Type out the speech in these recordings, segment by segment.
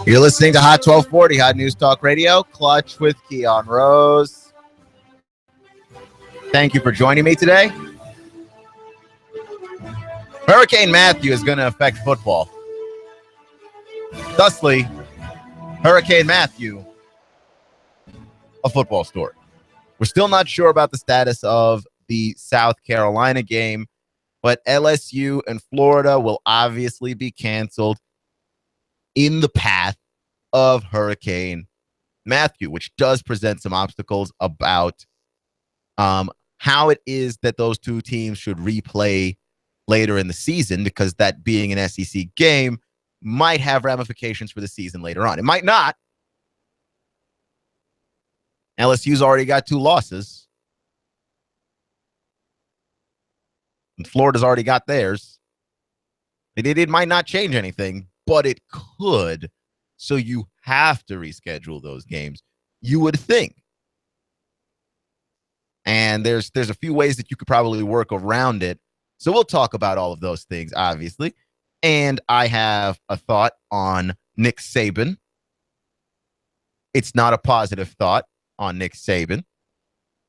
You're listening to Hot 1240, Hot News Talk Radio, Clutch with Keon Rose. Thank you for joining me today. Hurricane Matthew is going to affect football. Thusly, Hurricane Matthew, a football story. We're still not sure about the status of the South Carolina game, but LSU and Florida will obviously be canceled in the path of Hurricane Matthew, which does present some obstacles about how it is that those two teams should replay later in the season, because that being an SEC game might have ramifications for the season later on. It might not. LSU's already got 2 losses. And Florida's already got theirs. It might not change anything, but it could. So you have to reschedule those games, you would think. And there's a few ways that you could probably work around it. So we'll talk about all of those things, obviously. And I have a thought on Nick Saban. It's not a positive thought on Nick Saban,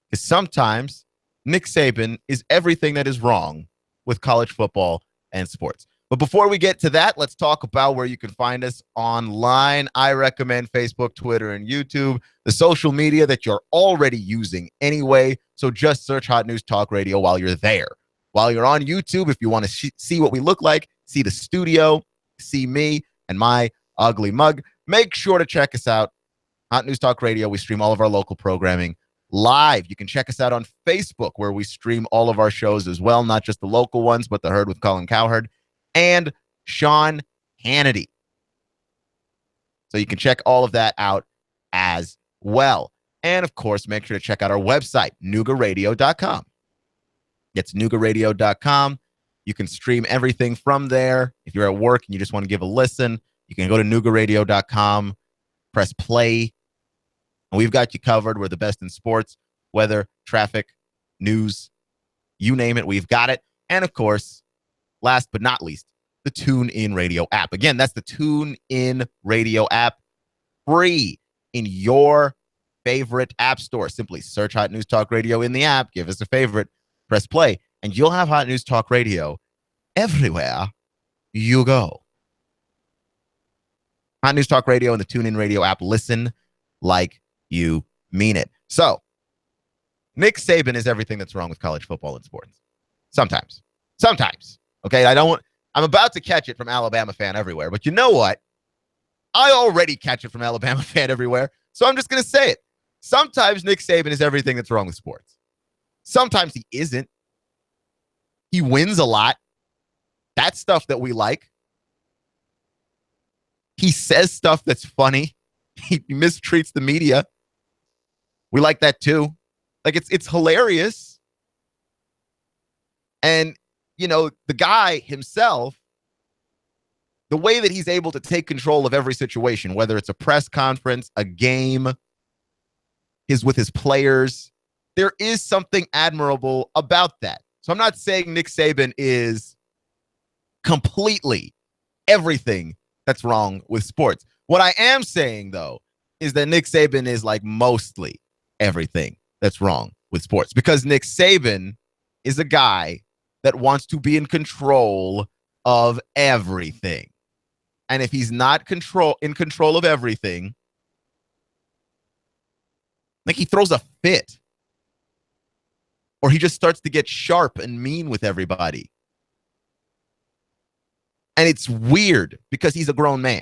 because sometimes Nick Saban is everything that is wrong with college football and sports. But before we get to that, let's talk about where you can find us online. I recommend Facebook, Twitter, and YouTube, the social media that you're already using anyway. So just search Hot News Talk Radio while you're there. While you're on YouTube, if you want to see what we look like, see the studio, see me and my ugly mug, make sure to check us out. Hot News Talk Radio, we stream all of our local programming live. You can check us out on Facebook, where we stream all of our shows as well, not just the local ones, but The Herd with Colin Cowherd and Sean Hannity. So you can check all of that out as well. And, of course, make sure to check out our website, Noogaradio.com. It's Noogaradio.com. You can stream everything from there. If you're at work and you just want to give a listen, you can go to Noogaradio.com, press play, and we've got you covered. We're the best in sports, weather, traffic, news, you name it, we've got it. And, of course, last but not least, the TuneIn Radio app. Again, that's the TuneIn Radio app, free in your favorite app store. Simply search Hot News Talk Radio in the app, give us a favorite, press play, and you'll have Hot News Talk Radio everywhere you go. Hot News Talk Radio and the TuneIn Radio app. Listen like you mean it. So, Nick Saban is everything that's wrong with college football and sports. Sometimes. Okay, I'm about to catch it from Alabama fan everywhere, but you know what? I already catch it from Alabama fan everywhere, so I'm just going to say it. Sometimes Nick Saban is everything that's wrong with sports. Sometimes he isn't. He wins a lot. That's stuff that we like. He says stuff that's funny. He mistreats the media. We like that too. Like, it's hilarious. And, you know, the guy himself, the way that he's able to take control of every situation, whether it's a press conference, a game, with his players, there is something admirable about that. So I'm not saying Nick Saban is completely everything that's wrong with sports. What I am saying, though, is that Nick Saban is like mostly everything that's wrong with sports, because Nick Saban is a guy that wants to be in control of everything. And if he's not in control of everything, like, he throws a fit, or he just starts to get sharp and mean with everybody. And it's weird because he's a grown man.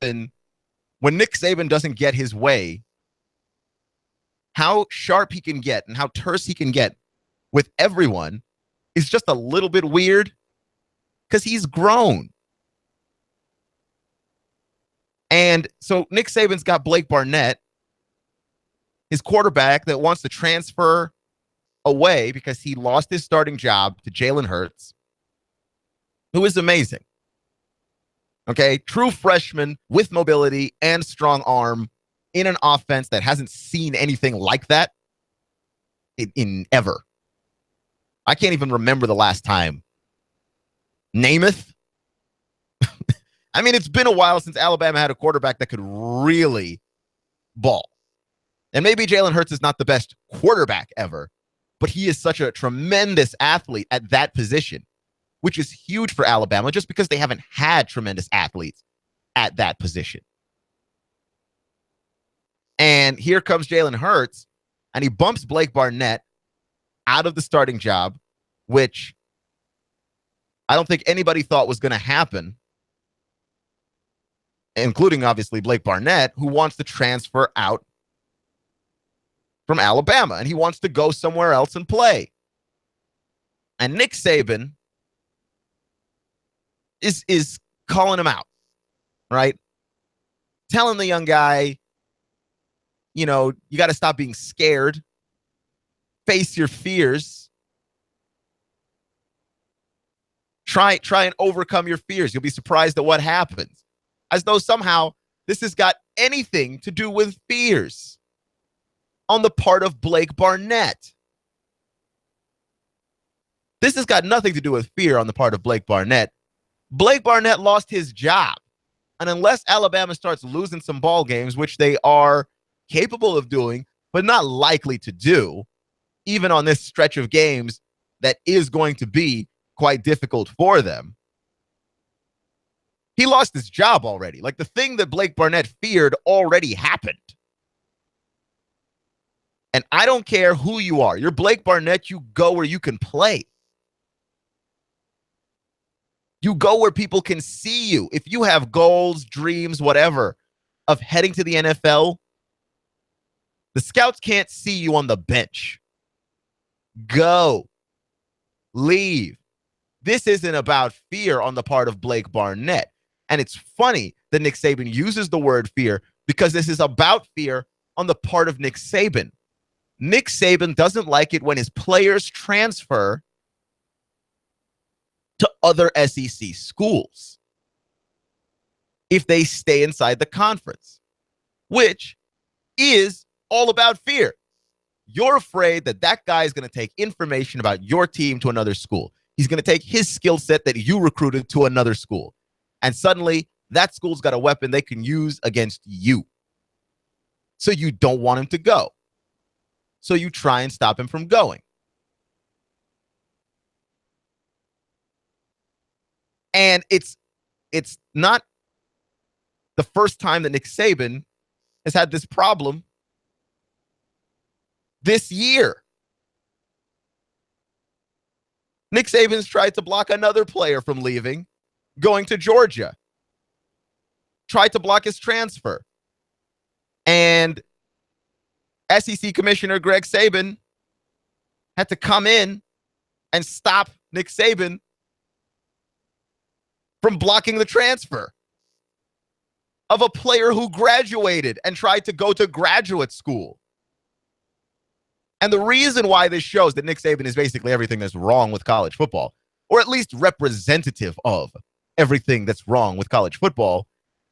And when Nick Saban doesn't get his way, how sharp he can get and how terse he can get with everyone is just a little bit weird, because he's grown. And so Nick Saban's got Blake Barnett, his quarterback, that wants to transfer away because he lost his starting job to Jalen Hurts, who is amazing. Okay, true freshman with mobility and strong arm in an offense that hasn't seen anything like that in ever. I can't even remember the last time Namath. I mean, it's been a while since Alabama had a quarterback that could really ball. And maybe Jalen Hurts is not the best quarterback ever, but he is such a tremendous athlete at that position, which is huge for Alabama just because they haven't had tremendous athletes at that position. And here comes Jalen Hurts, and he bumps Blake Barnett out of the starting job, which I don't think anybody thought was going to happen, including, obviously, Blake Barnett, who wants to transfer out from Alabama, and he wants to go somewhere else and play. And Nick Saban is calling him out, right? Telling the young guy, you know, you got to stop being scared. Face your fears. Try and overcome your fears. You'll be surprised at what happens. As though somehow this has got anything to do with fears on the part of Blake Barnett. This has got nothing to do with fear on the part of Blake Barnett. Blake Barnett lost his job. And unless Alabama starts losing some ball games, which they are capable of doing, but not likely to do, even on this stretch of games that is going to be quite difficult for them, he lost his job already. Like, the thing that Blake Barnett feared already happened. And I don't care who you are. You're Blake Barnett. You go where you can play. You go where people can see you. If you have goals, dreams, whatever, of heading to the NFL, the scouts can't see you on the bench. Go. Leave. This isn't about fear on the part of Blake Barnett. And it's funny that Nick Saban uses the word fear because this is about fear on the part of Nick Saban. Nick Saban doesn't like it when his players transfer to other SEC schools if they stay inside the conference, which is all about fear. You're afraid that that guy is going to take information about your team to another school. He's going to take his skill set that you recruited to another school. And suddenly, that school's got a weapon they can use against you. So you don't want him to go. So you try and stop him from going. And it's not the first time that Nick Saban has had this problem this year. Nick Saban's tried to block another player from leaving, going to Georgia. Tried to block his transfer. And SEC Commissioner Greg Saban had to come in and stop Nick Saban from blocking the transfer of a player who graduated and tried to go to graduate school. And the reason why this shows that Nick Saban is basically everything that's wrong with college football, or at least representative of everything that's wrong with college football,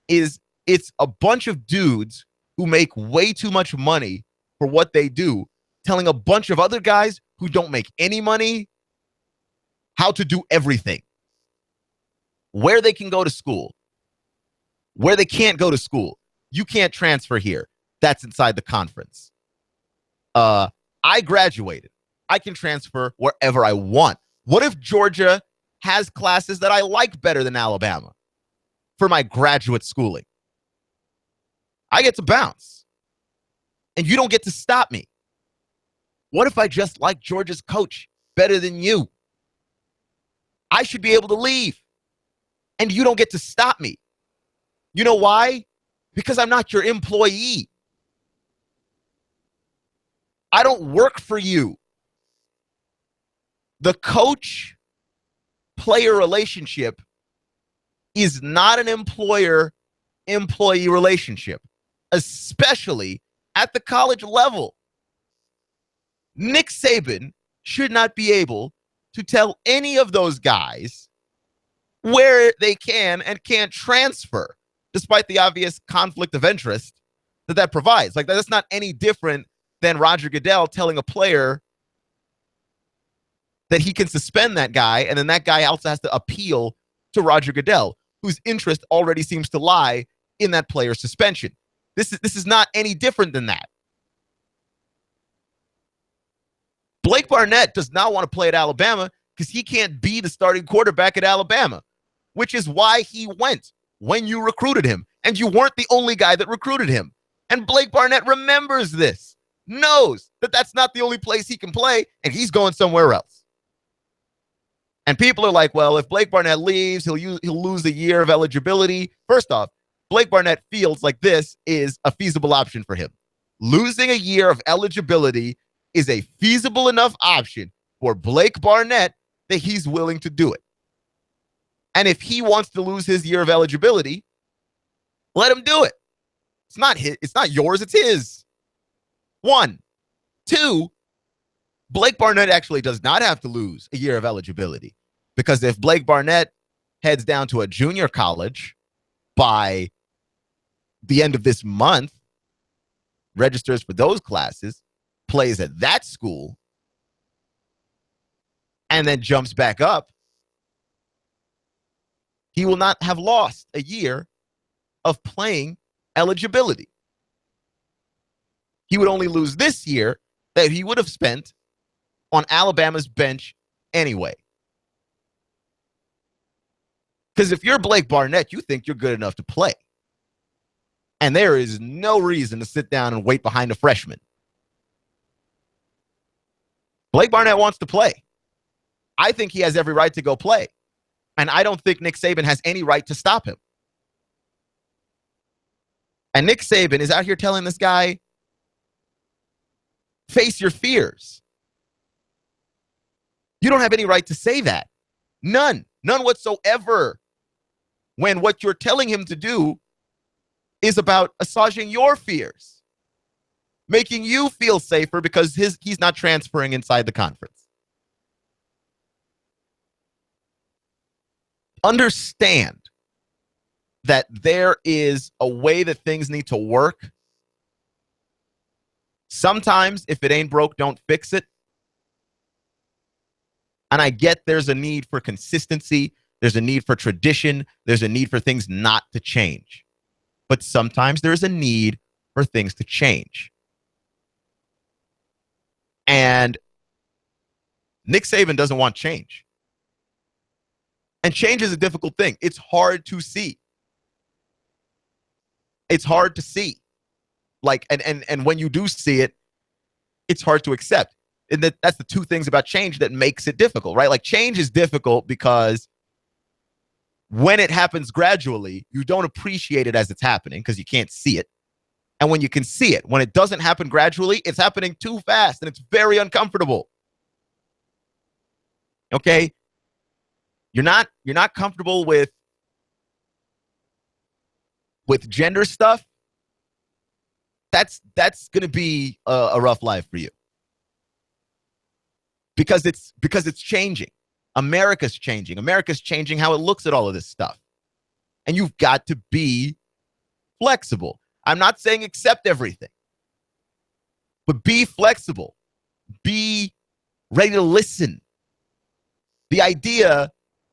is it's a bunch of dudes who make way too much money for what they do, telling a bunch of other guys who don't make any money how to do everything. Where they can go to school, where they can't go to school. You can't transfer here. That's inside the conference. I graduated. I can transfer wherever I want. What if Georgia has classes that I like better than Alabama for my graduate schooling? I get to bounce. And you don't get to stop me. What if I just like Georgia's coach better than you? I should be able to leave. And you don't get to stop me. You know why? Because I'm not your employee. I don't work for you. The coach-player relationship is not an employer-employee relationship, especially at the college level. Nick Saban should not be able to tell any of those guys where they can and can't transfer, despite the obvious conflict of interest that provides. Like, that's not any different than Roger Goodell telling a player that he can suspend that guy, and then that guy also has to appeal to Roger Goodell, whose interest already seems to lie in that player's suspension. This is not any different than that. Blake Barnett does not want to play at Alabama because he can't be the starting quarterback at Alabama, which is why he went when you recruited him. And you weren't the only guy that recruited him. And Blake Barnett remembers this, knows that that's not the only place he can play, and he's going somewhere else. And people are like, well, if Blake Barnett leaves, he'll lose a year of eligibility. First off, Blake Barnett feels like this is a feasible option for him. Losing a year of eligibility is a feasible enough option for Blake Barnett that he's willing to do it. And if he wants to lose his year of eligibility, let him do it. It's not yours, it's his. 1. 2, Blake Barnett actually does not have to lose a year of eligibility, because if Blake Barnett heads down to a junior college by the end of this month, registers for those classes, plays at that school, and then jumps back up, he will not have lost a year of playing eligibility. He would only lose this year that he would have spent on Alabama's bench anyway. Because if you're Blake Barnett, you think you're good enough to play. And there is no reason to sit down and wait behind a freshman. Blake Barnett wants to play. I think he has every right to go play. And I don't think Nick Saban has any right to stop him. And Nick Saban is out here telling this guy, face your fears. You don't have any right to say that. None whatsoever. When what you're telling him to do is about assuaging your fears, making you feel safer because he's not transferring inside the conference. Understand that there is a way that things need to work. Sometimes, if it ain't broke, don't fix it. And I get there's a need for consistency. There's a need for tradition. There's a need for things not to change. But sometimes there's a need for things to change. And Nick Saban doesn't want change. And change is a difficult thing. It's hard to see. It's hard to see. Like, and when you do see it, it's hard to accept. And that's the two things about change that makes it difficult, right? Like, change is difficult because when it happens gradually, you don't appreciate it as it's happening because you can't see it. And when you can see it, when it doesn't happen gradually, it's happening too fast and it's very uncomfortable. Okay? You're not comfortable with gender stuff. That's going to be a rough life for you. Because it's changing. America's changing. America's changing how it looks at all of this stuff. And you've got to be flexible. I'm not saying accept everything. But be flexible. Be ready to listen. The idea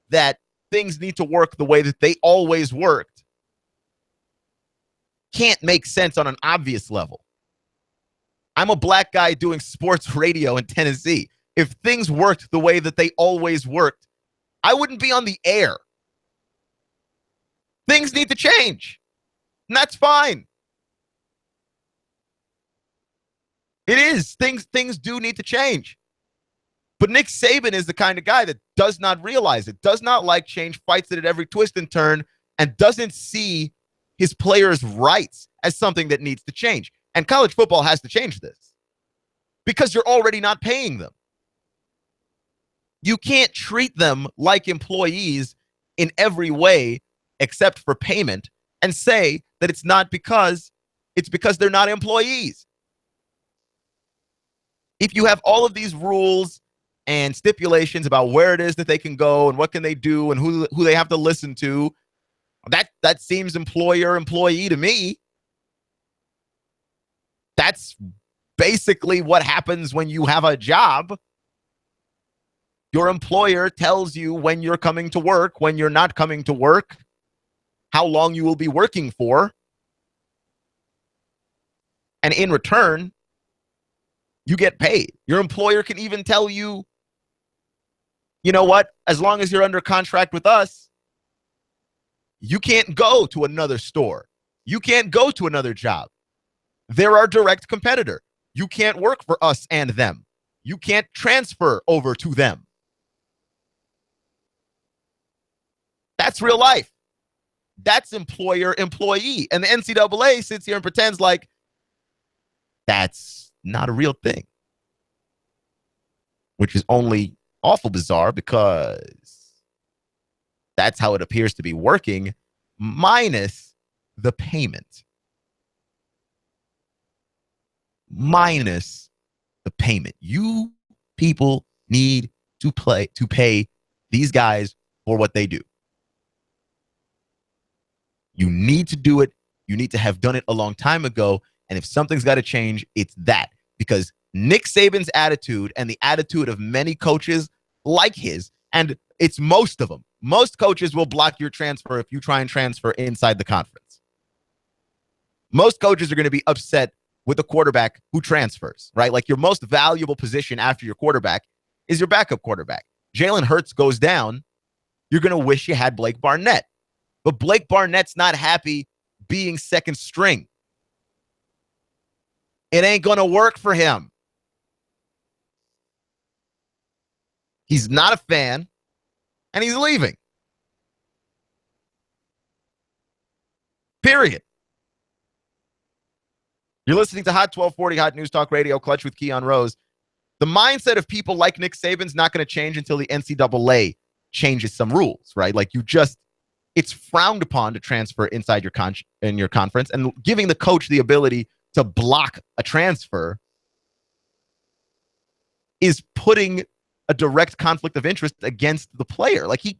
that things need to work the way that they always worked can't make sense on an obvious level. I'm a black guy doing sports radio in Tennessee. If things worked the way that they always worked, I wouldn't be on the air. Things need to change. And that's fine. It is. Things do need to change. But Nick Saban is the kind of guy that does not realize it, does not like change, fights it at every twist and turn, and doesn't see his players' rights as something that needs to change. And college football has to change this because you're already not paying them. You can't treat them like employees in every way except for payment and say that it's because they're not employees. If you have all of these rules and stipulations about where it is that they can go and what can they do and who they have to listen to, that seems employer-employee to me. That's basically what happens when you have a job. Your employer tells you when you're coming to work, when you're not coming to work, how long you will be working for. And in return, you get paid. Your employer can even tell you, you know what, as long as you're under contract with us, you can't go to another store. You can't go to another job. They're our direct competitor. You can't work for us and them. You can't transfer over to them. That's real life. That's employer-employee. And the NCAA sits here and pretends like that's not a real thing, which is only awful bizarre because that's how it appears to be working, minus the payment. Minus the payment. You people need to pay these guys for what they do. You need to do it. You need to have done it a long time ago. And if something's got to change, it's that. Because Nick Saban's attitude and the attitude of many coaches like his, and it's most of them, most coaches will block your transfer if you try and transfer inside the conference. Most coaches are going to be upset with a quarterback who transfers, right? Like your most valuable position after your quarterback is your backup quarterback. Jalen Hurts goes down. You're going to wish you had Blake Barnett. But Blake Barnett's not happy being second string. It ain't going to work for him. He's not a fan, and he's leaving. Period. You're listening to Hot 1240, Hot News Talk Radio, Clutch with Keon Rose. The mindset of people like Nick Saban's not going to change until the NCAA changes some rules, right? Like it's frowned upon to transfer inside your conference, and giving the coach the ability to block a transfer is putting a direct conflict of interest against the player. Like he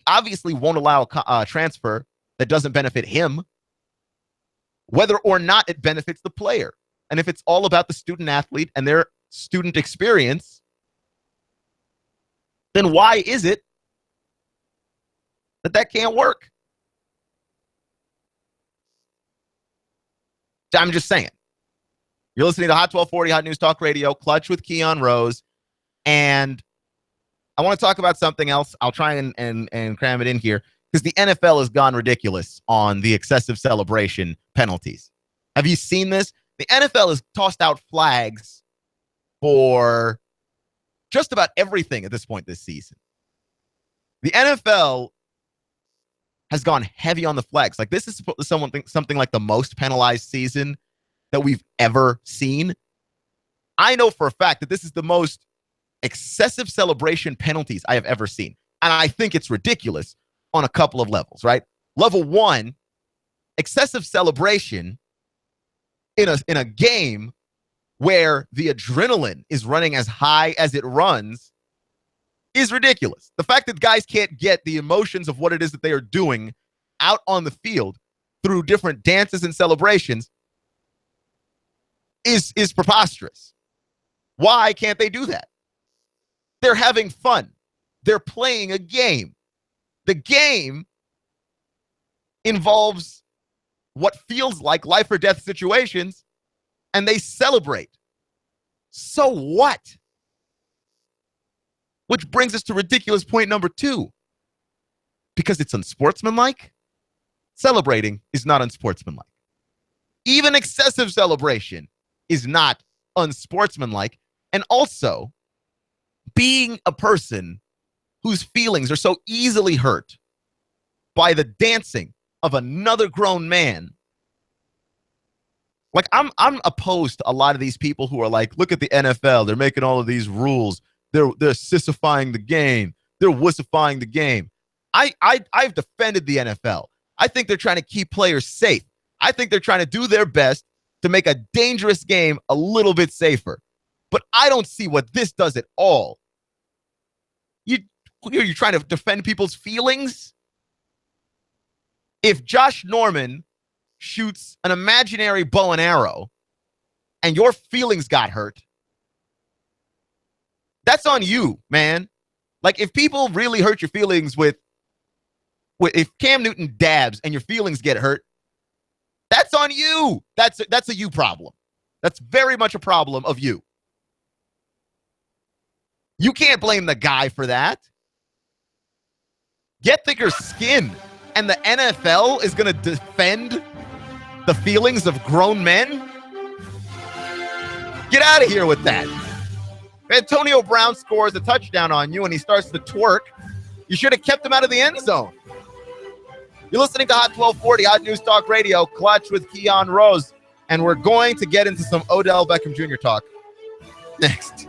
obviously won't allow a transfer that doesn't benefit him, whether or not it benefits the player. And if it's all about the student athlete and their student experience, then why is it that can't work? I'm just saying. You're listening to Hot 1240, Hot News Talk Radio, Clutch with Keon Rose. And I want to talk about something else. I'll try and cram it in here because the NFL has gone ridiculous on the excessive celebration penalties. Have you seen this? The NFL has tossed out flags for just about everything at this point this season. The NFL has gone heavy on the flags. Like this is something like the most penalized season that we've ever seen. I know for a fact that this is the most excessive celebration penalties I have ever seen. And I think it's ridiculous on a couple of levels, right? Level one, excessive celebration in a game where the adrenaline is running as high as it runs is ridiculous. The fact that guys can't get the emotions of what it is that they are doing out on the field through different dances and celebrations is preposterous. Why can't they do that? They're having fun. They're playing a game. The game involves what feels like life or death situations, and they celebrate. So what? Which brings us to ridiculous point number 2. Because it's unsportsmanlike, celebrating is not unsportsmanlike. Even excessive celebration is not unsportsmanlike. And also, being a person whose feelings are so easily hurt by the dancing of another grown man. Like, I'm opposed to a lot of these people who are like, look at the NFL. They're making all of these rules. They're sissifying the game. They're wussifying the game. I've defended the NFL. I think they're trying to keep players safe. I think they're trying to do their best to make a dangerous game a little bit safer. But I don't see what this does at all. You're trying to defend people's feelings? If Josh Norman shoots an imaginary bow and arrow and your feelings got hurt, That's on you, man. Like, if people really hurt your feelings with if Cam Newton dabs and your feelings get hurt, that's on you. That's a you problem. That's very much a problem of you. You can't blame the guy for that. Get thicker skin. And the NFL is going to defend the feelings of grown men? Get out of here with that. Antonio Brown scores a touchdown on you and he starts to twerk. You should have kept him out of the end zone. You're listening to Hot 1240, Hot News Talk Radio, Clutch with Keon Rose. And we're going to get into some Odell Beckham Jr. talk next.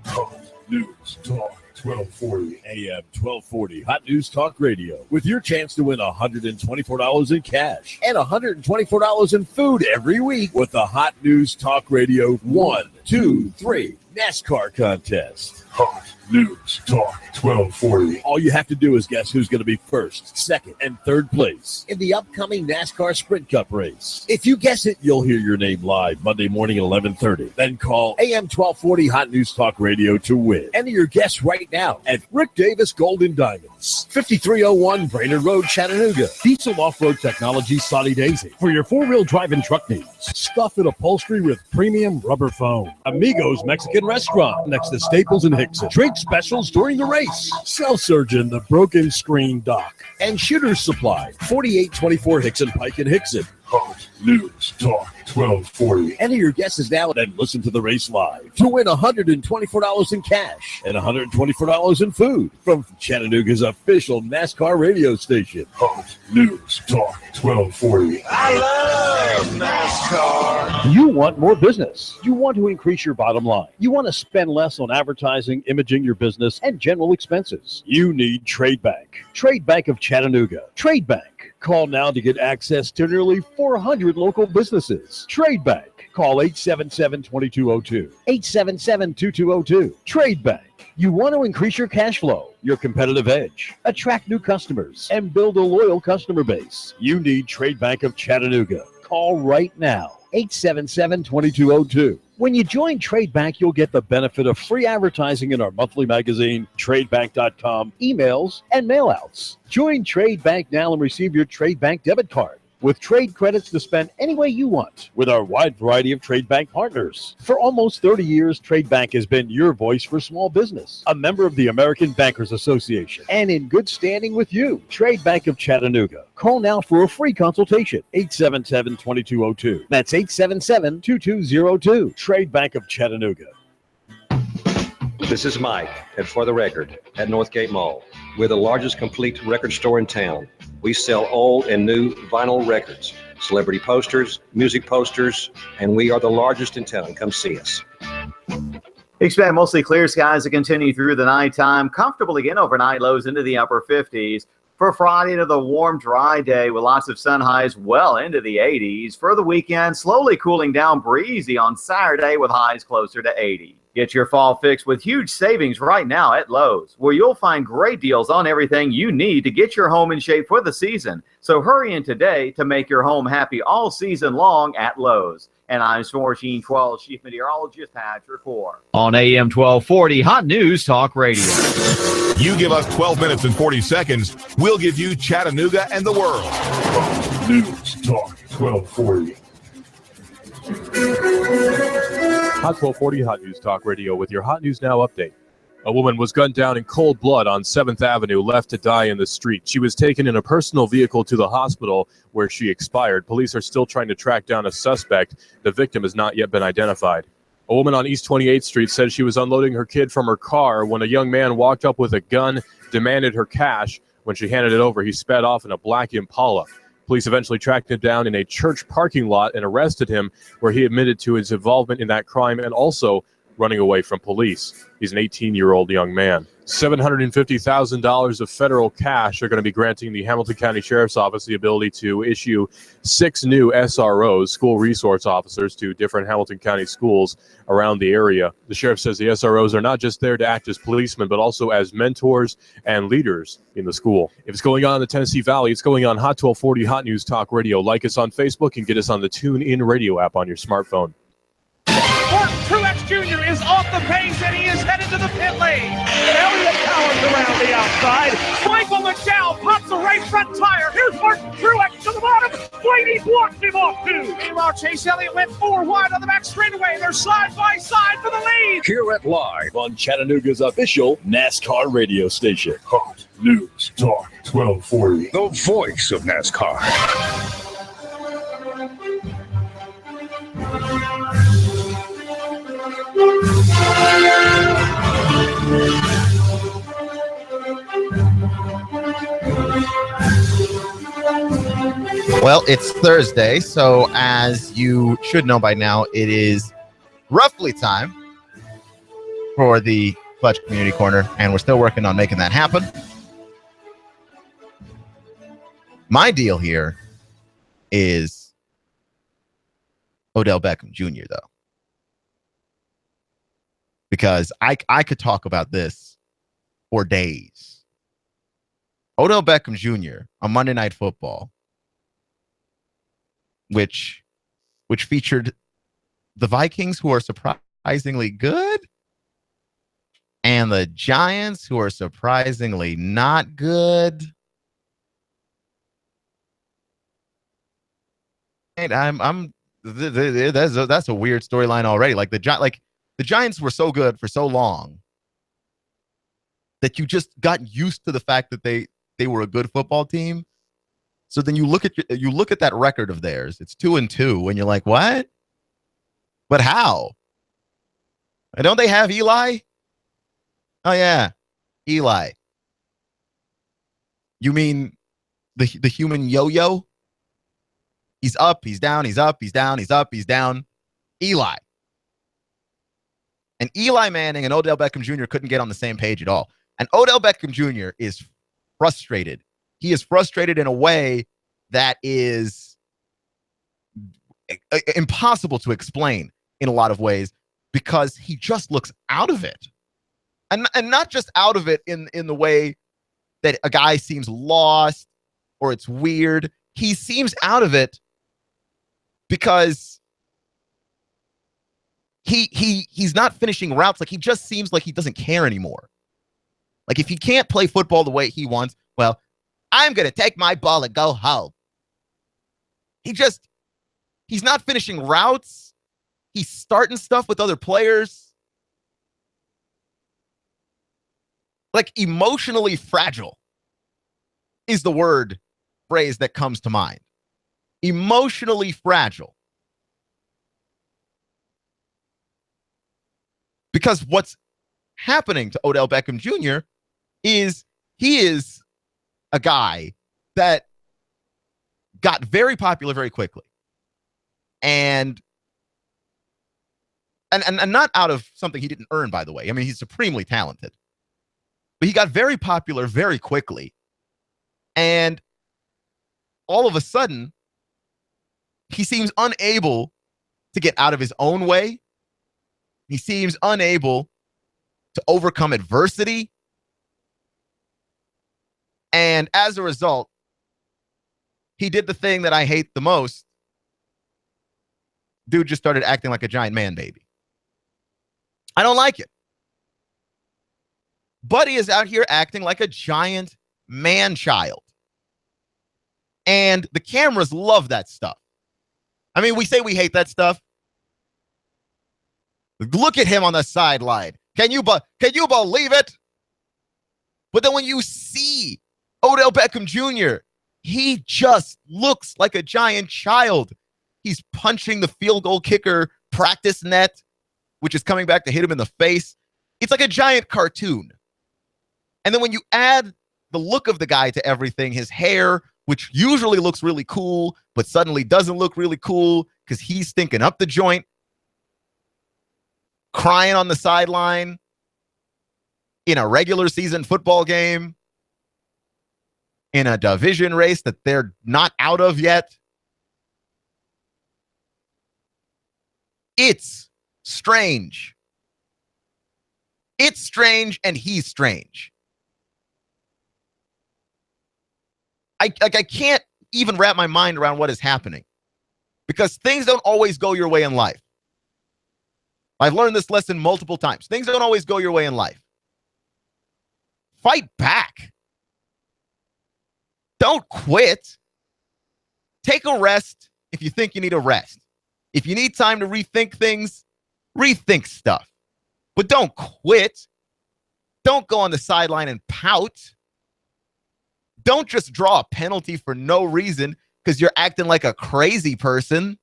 Hot News Talk 1240 AM 1240 Hot News Talk Radio with your chance to win $124 in cash and $124 in food every week with the Hot News Talk Radio 1, 2, 3 NASCAR contest. Hot News Talk 1240. All you have to do is guess who's going to be first, second, and third place in the upcoming NASCAR Sprint Cup race. If you guess it, you'll hear your name live Monday morning at 11:30. Then call AM 1240 Hot News Talk Radio to win. Enter your guess right now at Rick Davis Golden Diamonds, 5301 Brainerd Road, Chattanooga. Diesel Off-Road Technology Saudi Daisy for your four-wheel drive and truck needs. Stuff and upholstery with premium rubber foam. Amigos Mexican Restaurant next to Staples and Hickson. Drink specials during the race. Cell Surgeon, the Broken Screen Doc. And Shooter's Supply, 4824 Hickson Pike in Hickson. Hot News Talk 1240. Enter your guesses now and then listen to the race live to win $124 in cash and $124 in food from Chattanooga's official NASCAR radio station. Hot News Talk 1240. I love NASCAR. You want more business. You want to increase your bottom line. You want to spend less on advertising, imaging your business, and general expenses. You need Trade Bank. Trade Bank of Chattanooga. Trade Bank. Call now to get access to nearly 400 local businesses. Trade Bank. Call 877-2202. 877-2202. Trade Bank. You want to increase your cash flow, your competitive edge, attract new customers, and build a loyal customer base. You need Trade Bank of Chattanooga. Call right now. 877-2202. When you join Trade Bank, you'll get the benefit of free advertising in our monthly magazine, tradebank.com, emails, and mailouts. Join Trade Bank now and receive your Trade Bank debit card with trade credits to spend any way you want with our wide variety of Trade Bank partners. For almost 30 years, Trade Bank has been your voice for small business, a member of the American Bankers Association, and in good standing with you. Trade Bank of Chattanooga. Call now for a free consultation, 877-2202. That's 877-2202. Trade Bank of Chattanooga. This is Mike at For the Record at Northgate Mall. We're the largest complete record store in town. We sell old and new vinyl records, celebrity posters, music posters, and we are the largest in town. Come see us. Expect mostly clear skies to continue through the nighttime. Comfortable again overnight, lows into the upper 50s. For Friday, into the warm, dry day with lots of sun highs well into the 80s. For the weekend, slowly cooling down, breezy on Saturday with highs closer to 80. Get your fall fix with huge savings right now at Lowe's, where you'll find great deals on everything you need to get your home in shape for the season. So hurry in today to make your home happy all season long at Lowe's. And I'm Storm Team 12 Chief Meteorologist Patrick Orr. On AM 1240, Hot News Talk Radio. You give us 12 minutes and 40 seconds, we'll give you Chattanooga and the world. Hot News Talk 1240. Hot 1240 Hot News Talk Radio with your Hot News Now update. A woman was gunned down in cold blood on 7th Avenue, left to die in the street. She was taken in a personal vehicle to the hospital where she expired. Police are still trying to track down a suspect. The victim has not yet been identified. A woman on East 28th Street said she was unloading her kid from her car when a young man walked up with a gun, demanded her cash. When she handed it over, he sped off in a black Impala. Police eventually tracked him down in a church parking lot and arrested him, where he admitted to his involvement in that crime and also running away from police. He's an 18-year-old young man. $750,000 of federal cash are going to be granting the Hamilton County Sheriff's Office the ability to issue 6 new SROs, school resource officers, to different Hamilton County schools around the area. The sheriff says the SROs are not just there to act as policemen, but also as mentors and leaders in the school. If it's going on in the Tennessee Valley, it's going on Hot 1240 Hot News Talk Radio. Like us on Facebook and get us on the TuneIn Radio app on your smartphone. off the pace, and he is headed to the pit lane. Elliott powers around the outside. Michael McDowell pops the right front tire. Here's Martin Truex to the bottom. Blaney blocks him off too. Meanwhile, Chase Elliott went 4 wide on the back straightaway. They're side by side for the lead. Hear it live on Chattanooga's official NASCAR radio station. Hot News Talk 1240. The voice of NASCAR. Well, it's Thursday, so as you should know by now, it is roughly time for the Clutch Community Corner, and we're still working on making that happen. My deal here is Odell Beckham Jr., though, because I could talk about this for days. Odell Beckham Jr. on Monday Night Football, which featured the Vikings, who are surprisingly good, and the Giants, who are surprisingly not good. And that's a weird storyline already. Like the Giants were so good for so long that you just got used to the fact that they were a good football team. So then you look at that record of theirs. It's 2-2, and you're like, what? But how? And don't they have Eli? Oh yeah, Eli. You mean the human yo-yo? He's up, he's down, he's up, he's down, he's up, he's down. Eli. And Eli Manning and Odell Beckham Jr. couldn't get on the same page at all. And Odell Beckham Jr. is frustrated. He is frustrated in a way that is impossible to explain in a lot of ways, because he just looks out of it. And not just out of it in the way that a guy seems lost or it's weird. He seems out of it because he's not finishing routes. Like, he just seems like he doesn't care anymore. Like, if he can't play football the way he wants, well, I'm going to take my ball and go home. He's not finishing routes. He's starting stuff with other players. Like, emotionally fragile is the phrase that comes to mind. Emotionally fragile. Because what's happening to Odell Beckham Jr. is he is a guy that got very popular very quickly. And not out of something he didn't earn, by the way. I mean, he's supremely talented. But he got very popular very quickly. And all of a sudden, he seems unable to get out of his own way. He seems unable to overcome adversity. And as a result, he did the thing that I hate the most. Dude just started acting like a giant man baby. I don't like it. Buddy is out here acting like a giant man child. And the cameras love that stuff. I mean, we say we hate that stuff. Look at him on the sideline. Can you believe it? But then when you see Odell Beckham Jr., he just looks like a giant child. He's punching the field goal kicker practice net, which is coming back to hit him in the face. It's like a giant cartoon. And then when you add the look of the guy to everything, his hair, which usually looks really cool, but suddenly doesn't look really cool because he's stinking up the joint, crying on the sideline in a regular season football game, in a division race that they're not out of yet. It's strange. It's strange, and he's strange. I can't even wrap my mind around what is happening, because things don't always go your way in life. I've learned this lesson multiple times. Things don't always go your way in life. Fight back. Don't quit. Take a rest if you think you need a rest. If you need time to rethink things, rethink stuff. But don't quit. Don't go on the sideline and pout. Don't just draw a penalty for no reason because you're acting like a crazy person.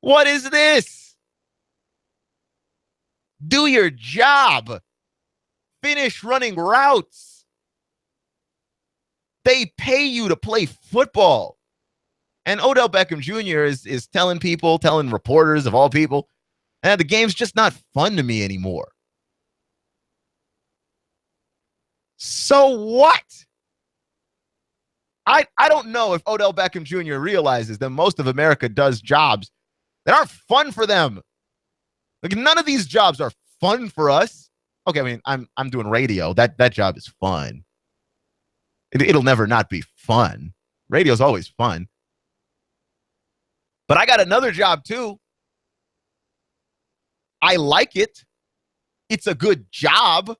What is this? Do your job. Finish running routes. They pay you to play football. And Odell Beckham Jr. is telling people, telling reporters of all people, the game's just not fun to me anymore. So what? I don't know if Odell Beckham Jr. realizes that most of America does jobs that aren't fun for them. Like, none of these jobs are fun for us. Okay, I mean, I'm doing radio. That job is fun. It'll never not be fun. Radio's always fun. But I got another job too. I like it. It's a good job.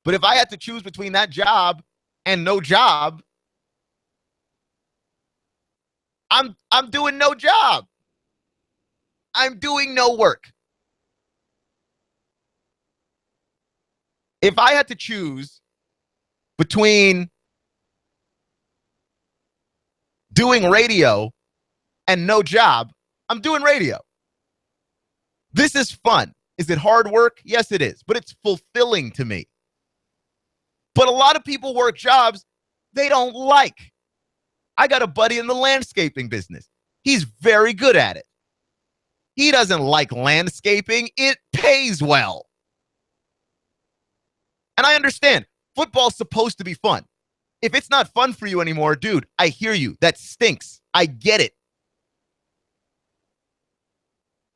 But if I had to choose between that job and no job, I'm doing no job. I'm doing no work. If I had to choose between doing radio and no job, I'm doing radio. This is fun. Is it hard work? Yes, it is. But it's fulfilling to me. But a lot of people work jobs they don't like. I got a buddy in the landscaping business. He's very good at it. He doesn't like landscaping. It pays well. And I understand. Football's supposed to be fun. If it's not fun for you anymore, dude, I hear you. That stinks. I get it.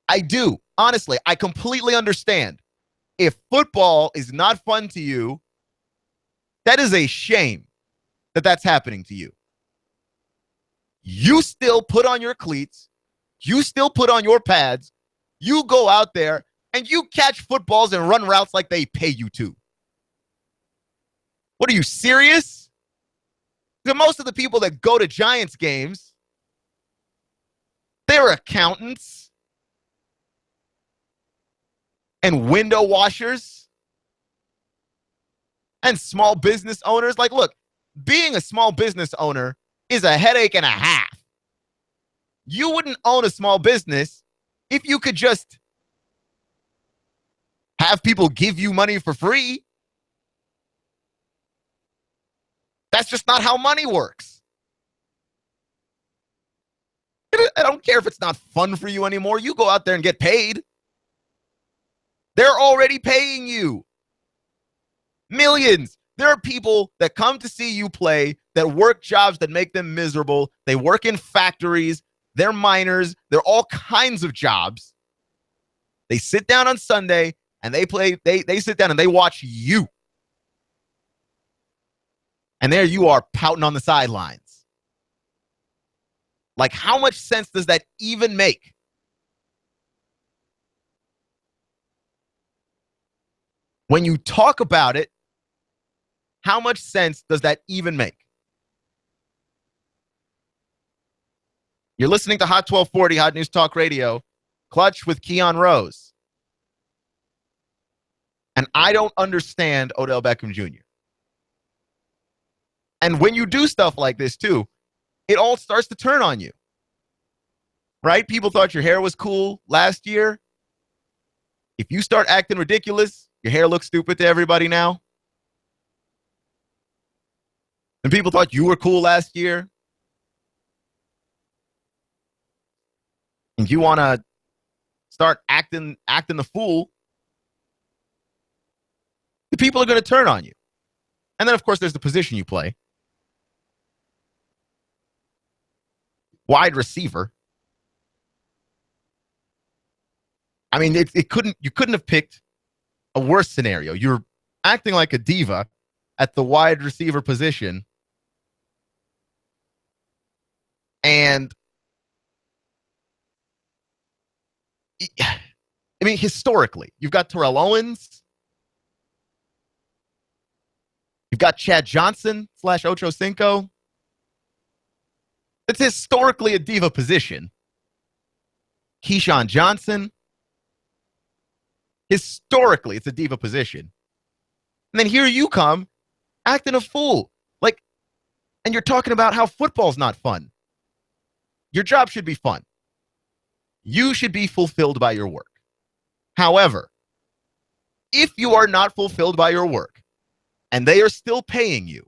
I do. Honestly, I completely understand. If football is not fun to you, that is a shame that that's happening to you. You still put on your cleats. You still put on your pads. You go out there and you catch footballs and run routes like they pay you to. What are you, serious? Most of the people that go to Giants games, they're accountants and window washers and small business owners. Like, look, being a small business owner is a headache and a half. You wouldn't own a small business if you could just have people give you money for free. That's just not how money works. I don't care if it's not fun for you anymore. You go out there and get paid. They're already paying you millions. There are people that come to see you play that work jobs that make them miserable. They work in factories. They're miners. They're all kinds of jobs. They sit down on Sunday and they play. They sit down and they watch you. And there you are pouting on the sidelines. Like, how much sense does that even make? When you talk about it, how much sense does that even make? You're listening to Hot 1240, Hot News Talk Radio, Clutch with Keon Rose. And I don't understand Odell Beckham Jr. And when you do stuff like this, too, it all starts to turn on you. Right? People thought your hair was cool last year. If you start acting ridiculous, your hair looks stupid to everybody now. And people thought you were cool last year. And you want to start acting the fool. The people are going to turn on you. And then, of course, there's the position you play. Wide receiver. I mean, you couldn't have picked a worse scenario. You're acting like a diva at the wide receiver position. And I mean, historically, you've got Terrell Owens. You've got Chad Johnson / Ocho Cinco. It's historically a diva position. Keyshawn Johnson. Historically, it's a diva position. And then here you come acting a fool. And you're talking about how football's not fun. Your job should be fun. You should be fulfilled by your work. However, if you are not fulfilled by your work and they are still paying you,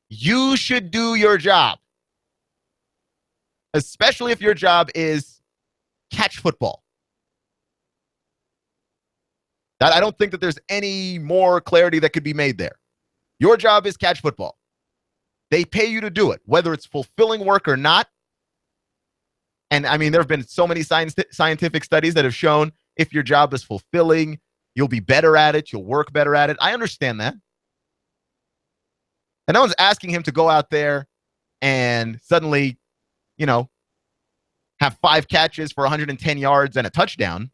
you should do your job. Especially if your job is catch football. I don't think that there's any more clarity that could be made there. Your job is catch football. They pay you to do it, whether it's fulfilling work or not. And I mean, there have been so many scientific studies that have shown if your job is fulfilling, you'll be better at it, you'll work better at it. I understand that. And no one's asking him to go out there and suddenly, have 5 catches for 110 yards and a touchdown.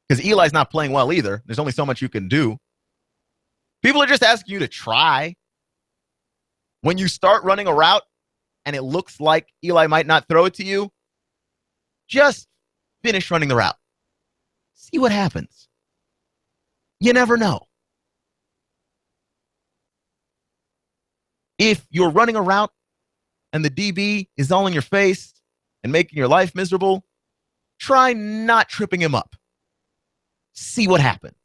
Because Eli's not playing well either. There's only so much you can do. People are just asking you to try. When you start running a route and it looks like Eli might not throw it to you, just finish running the route. See what happens. You never know. If you're running a route and the DB is all in your face and making your life miserable, try not tripping him up. See what happens.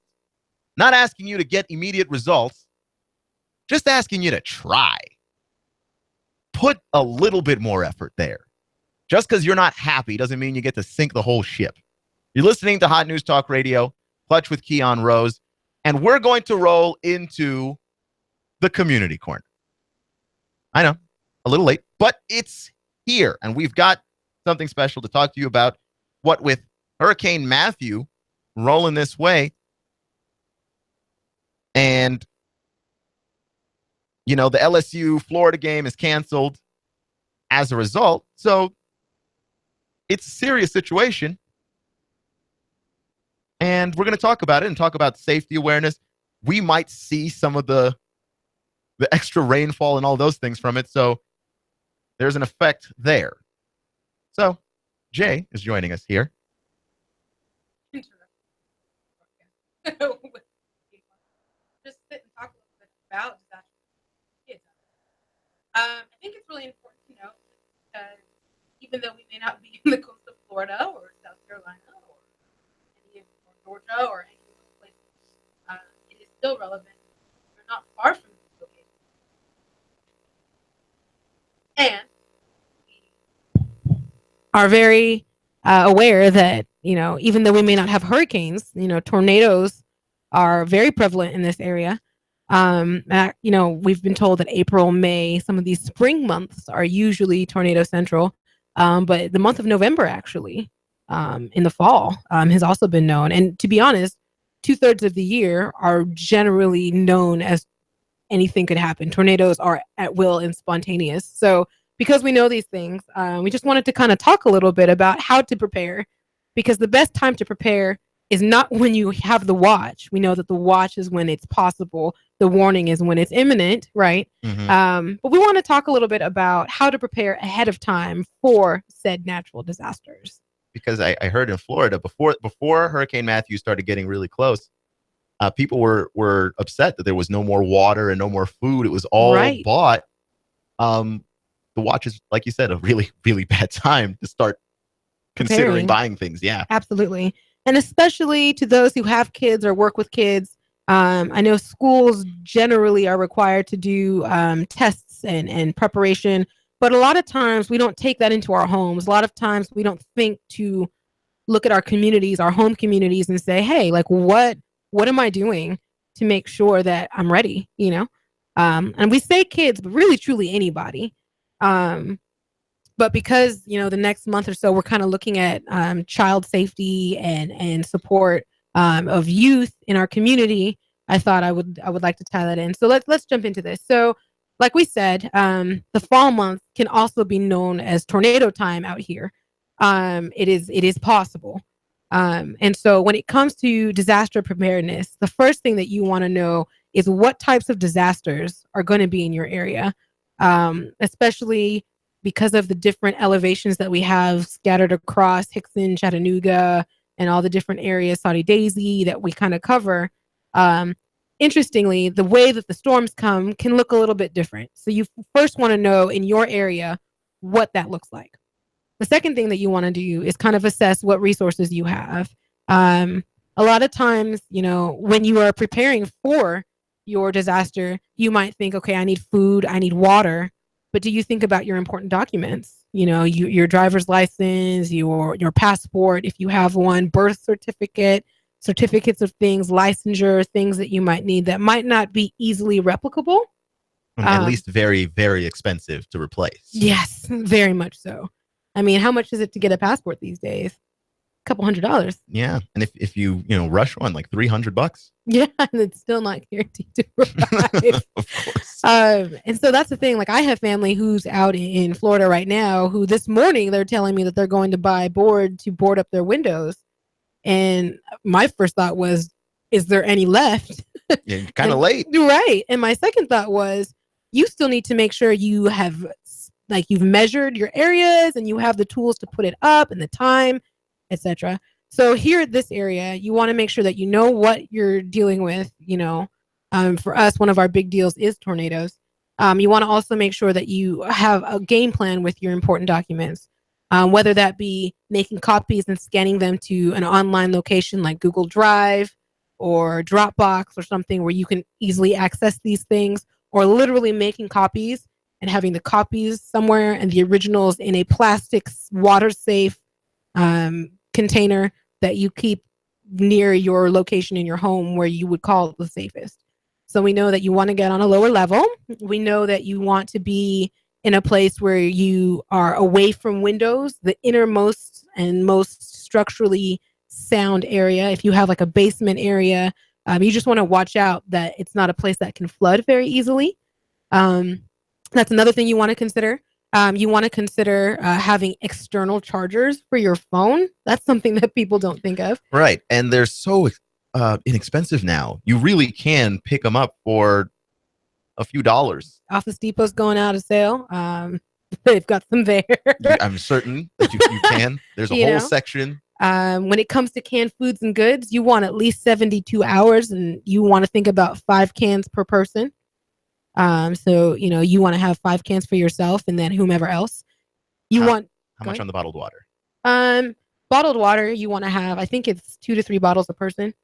Not asking you to get immediate results, just asking you to try. Put a little bit more effort there. Just because you're not happy doesn't mean you get to sink the whole ship. You're listening to Hot News Talk Radio, Clutch with Keon Rose, and we're going to roll into the community corner. I know, a little late, but it's here, and we've got something special to talk to you about. What with Hurricane Matthew rolling this way, and the LSU-Florida game is canceled as a result. So it's a serious situation. And we're going to talk about it and talk about safety awareness. We might see some of the extra rainfall and all those things from it. So there's an effect there. So Jay is joining us here. Just sit and talk a little bit about disaster. I think it's really important to note because even though we may not be in the coast of Florida or South Carolina or Georgia or any of those places, it is still relevant. We're not far from these locations. And we are very aware that, even though we may not have hurricanes, tornadoes are very prevalent in this area. We've been told that April, May, some of these spring months are usually tornado central. But the month of November, actually, in the fall, has also been known. And to be honest, 2/3 of the year are generally known as anything could happen. Tornadoes are at will and spontaneous. So because we know these things, we just wanted to kind of talk a little bit about how to prepare, because the best time to prepare is not when you have the watch. We know that the watch is when it's possible. The warning is when it's imminent, right? Mm-hmm. But we want to talk a little bit about how to prepare ahead of time for said natural disasters. Because I heard in Florida before Hurricane Matthew started getting really close, people were upset that there was no more water and no more food. It was all bought. The watch is, like you said, a really, really bad time to start considering buying things. Yeah, absolutely. And especially to those who have kids or work with kids. I know schools generally are required to do tests and preparation, but a lot of times we don't take that into our homes. A lot of times we don't think to look at our communities, our home communities, and say, hey, like what am I doing to make sure that I'm ready? And we say kids, but really truly anybody. But because, the next month or so, we're kind of looking at child safety and support of youth in our community, I thought I would like to tie that in. So let's jump into this. So like we said, the fall month can also be known as tornado time out here. It is possible. And so when it comes to disaster preparedness, the first thing that you want to know is what types of disasters are going to be in your area, especially because of the different elevations that we have scattered across Hickson, Chattanooga, and all the different areas, Saudi Daisy, that we kind of cover. Interestingly, the way that the storms come can look a little bit different. So you first want to know in your area what that looks like. The second thing that you want to do is kind of assess what resources you have. A lot of times, when you are preparing for your disaster, you might think, okay, I need food, I need water. But do you think about your important documents? Your driver's license, your passport, if you have one, birth certificate, certificates of things, licensure, things that you might need that might not be easily replicable. At least very, very expensive to replace. Yes, very much so. I mean, how much is it to get a passport these days? A couple $100. Yeah. And if you rush one, like $300. Yeah, and it's still not guaranteed to arrive. Of course. And so that's the thing. Like, I have family who's out in Florida right now who this morning they're telling me that they're going to buy board to board up their windows. And my first thought was, is there any left? Yeah, kind of late. Right. And my second thought was, you still need to make sure you have, like, you've measured your areas and you have the tools to put it up and the time, etc. So here at this area, you want to make sure that you know what you're dealing with. For us, one of our big deals is tornadoes. You want to also make sure that you have a game plan with your important documents, whether that be making copies and scanning them to an online location like Google Drive or Dropbox or something where you can easily access these things, or literally making copies and having the copies somewhere and the originals in a plastic water-safe container that you keep near your location in your home where you would call it the safest. So we know that you want to get on a lower level. We know that you want to be in a place where you are away from windows, the innermost and most structurally sound area. If you have like a basement area, you just want to watch out that it's not a place that can flood very easily. That's another thing you want to consider. You want to consider having external chargers for your phone. That's something that people don't think of. Right. And they're so inexpensive now. You really can pick them up for a few dollars. Office Depot's going out of sale. They've got some there. I'm certain that you can. There's a whole section. When it comes to canned foods and goods, you want at least 72 hours, and you want to think about 5 cans per person. So, you want to have 5 cans for yourself and then whomever else. How much on the bottled water? Bottled water, you want to have, I think it's 2 to 3 bottles a person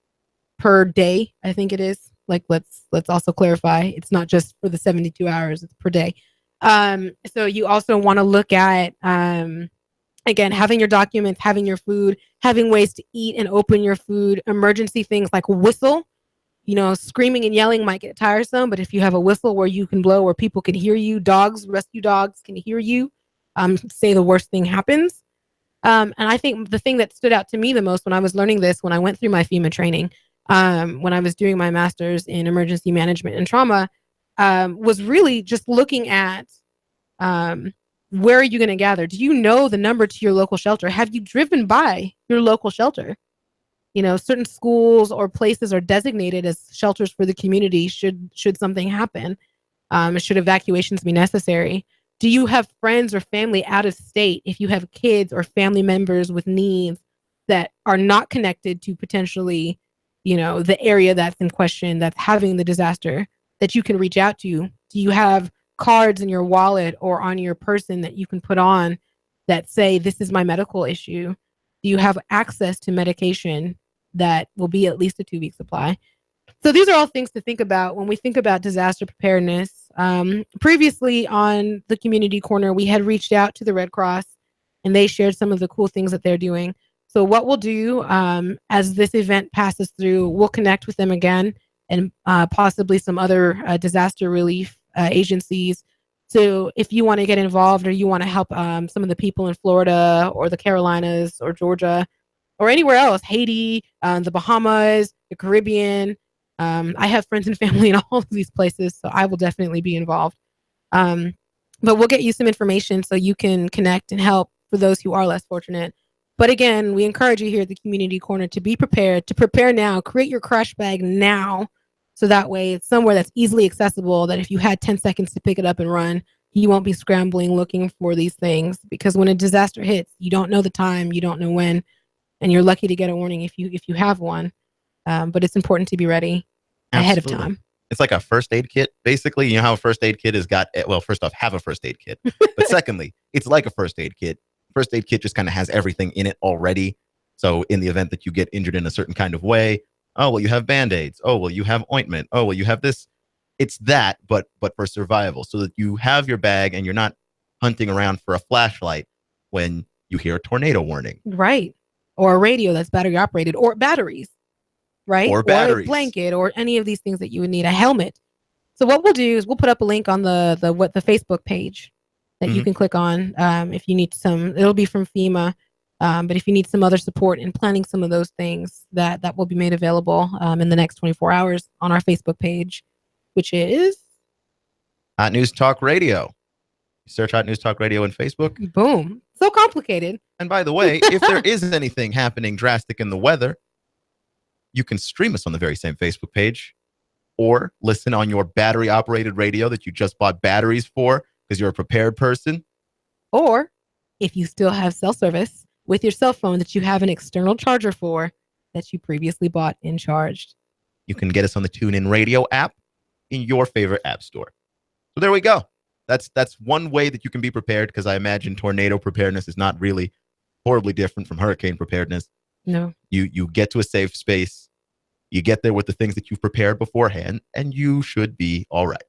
per day. I think it is. Like, let's also clarify. It's not just for the 72 hours, it's per day. So you also want to look at, again, having your documents, having your food, having ways to eat and open your food, emergency things like whistle. Screaming and yelling might get tiresome, but if you have a whistle where you can blow, where people can hear you, rescue dogs can hear you, say the worst thing happens. And I think the thing that stood out to me the most when I was learning this, when I went through my FEMA training, when I was doing my master's in emergency management and trauma, was really just looking at where are you going to gather? Do you know the number to your local shelter? Have you driven by your local shelter? Certain schools or places are designated as shelters for the community should something happen, should evacuations be necessary. Do you have friends or family out of state? If you have kids or family members with needs that are not connected to potentially, the area that's in question, that's having the disaster, that you can reach out to? Do you have cards in your wallet or on your person that you can put on that say, this is my medical issue? Do you have access to medication that will be at least a 2-week supply? So these are all things to think about when we think about disaster preparedness. Previously on the Community Corner, we had reached out to the Red Cross and they shared some of the cool things that they're doing. So what we'll do as this event passes through, we'll connect with them again and possibly some other disaster relief agencies. So if you want to get involved or you want to help some of the people in Florida or the Carolinas or Georgia or anywhere else, Haiti, the Bahamas, the Caribbean, I have friends and family in all of these places, so I will definitely be involved. But we'll get you some information so you can connect and help for those who are less fortunate. But again, we encourage you here at the Community Corner to be prepared, to prepare now, create your crash bag now. So that way it's somewhere that's easily accessible, that if you had 10 seconds to pick it up and run, you won't be scrambling looking for these things, because when a disaster hits, you don't know the time, you don't know when, and you're lucky to get a warning if you have one. But it's important to be ready ahead of time. It's like a first aid kit, basically. You know how a first aid kit has got, well, first off, have a first aid kit. But secondly, it's like a first aid kit. First aid kit just kind of has everything in it already. So in the event that you get injured in a certain kind of way, oh, well, you have Band-Aids. Oh, well, you have ointment. Oh, well, you have this. It's that, but for survival, so that you have your bag and you're not hunting around for a flashlight when you hear a tornado warning. Right. Or a radio that's battery operated, or batteries. Right? Or batteries. Or a blanket, or any of these things that you would need. A helmet. So what we'll do is we'll put up a link on the Facebook page that you can click on if you need some. It'll be from FEMA, but if you need some other support in planning some of those things, that will be made available in the next 24 hours on our Facebook page, which is Hot News Talk Radio. Search Hot News Talk Radio on Facebook. Boom. So complicated. And by the way, if there is anything happening drastic in the weather, you can stream us on the very same Facebook page, or listen on your battery-operated radio that you just bought batteries for because you're a prepared person. Or if you still have cell service with your cell phone that you have an external charger for that you previously bought and charged. You can get us on the TuneIn Radio app in your favorite app store. So there we go. That's one way that you can be prepared, because I imagine tornado preparedness is not really horribly different from hurricane preparedness. No. You get to a safe space. You get there with the things that you've prepared beforehand, and you should be all right.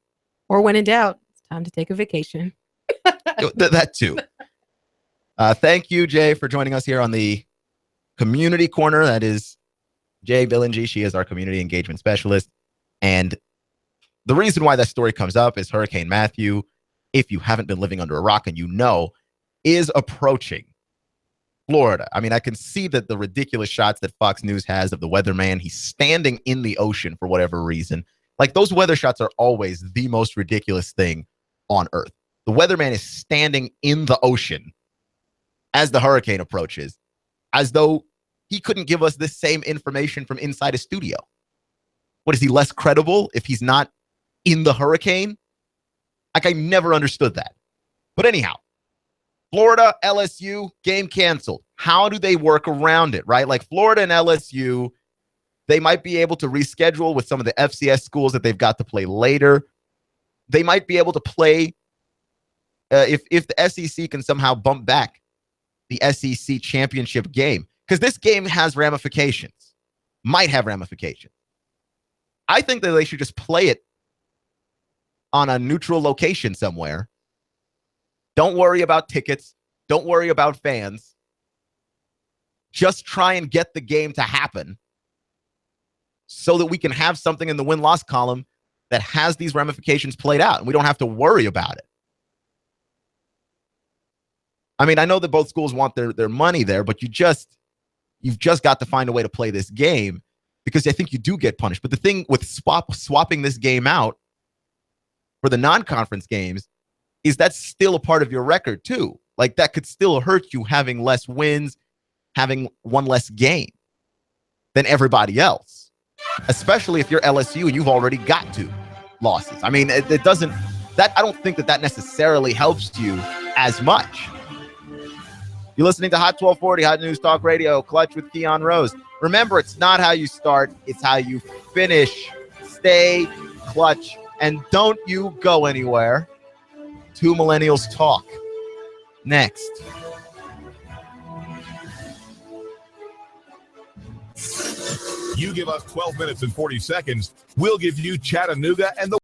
Or when in doubt, it's time to take a vacation. That too. Thank you, Jay, for joining us here on the Community Corner. That is Jay Billingy. She is our community engagement specialist. And the reason why that story comes up is Hurricane Matthew, if you haven't been living under a rock and you know, is approaching Florida. I mean, I can see that the ridiculous shots that Fox News has of the weatherman. He's standing in the ocean for whatever reason. Like, those weather shots are always the most ridiculous thing on earth. The weatherman is standing in the ocean as the hurricane approaches, as though he couldn't give us this same information from inside a studio. What, is he less credible if he's not in the hurricane? Like, I never understood that. But anyhow, Florida, LSU, game canceled. How do they work around it, right? Like, Florida and LSU, they might be able to reschedule with some of the FCS schools that they've got to play later. They might be able to play, if the SEC can somehow bump back the SEC championship game, because this game has ramifications, might have ramifications. I think that they should just play it on a neutral location somewhere. Don't worry about tickets. Don't worry about fans. Just try and get the game to happen so that we can have something in the win-loss column that has these ramifications played out, and we don't have to worry about it. I mean, I know that both schools want their money there, but you've just got to find a way to play this game, because I think you do get punished. But the thing with swapping this game out for the non-conference games is that's still a part of your record too. Like, that could still hurt you, having less wins, having one less game than everybody else, especially if you're LSU and you've already got 2 losses. I mean, it doesn't, that I don't think that necessarily helps you as much. You're listening to Hot 1240, Hot News Talk Radio, Clutch with Keon Rose. Remember, it's not how you start, it's how you finish. Stay clutch, and don't you go anywhere. 2 Millennials Talk next. You give us 12 minutes and 40 seconds, we'll give you Chattanooga and the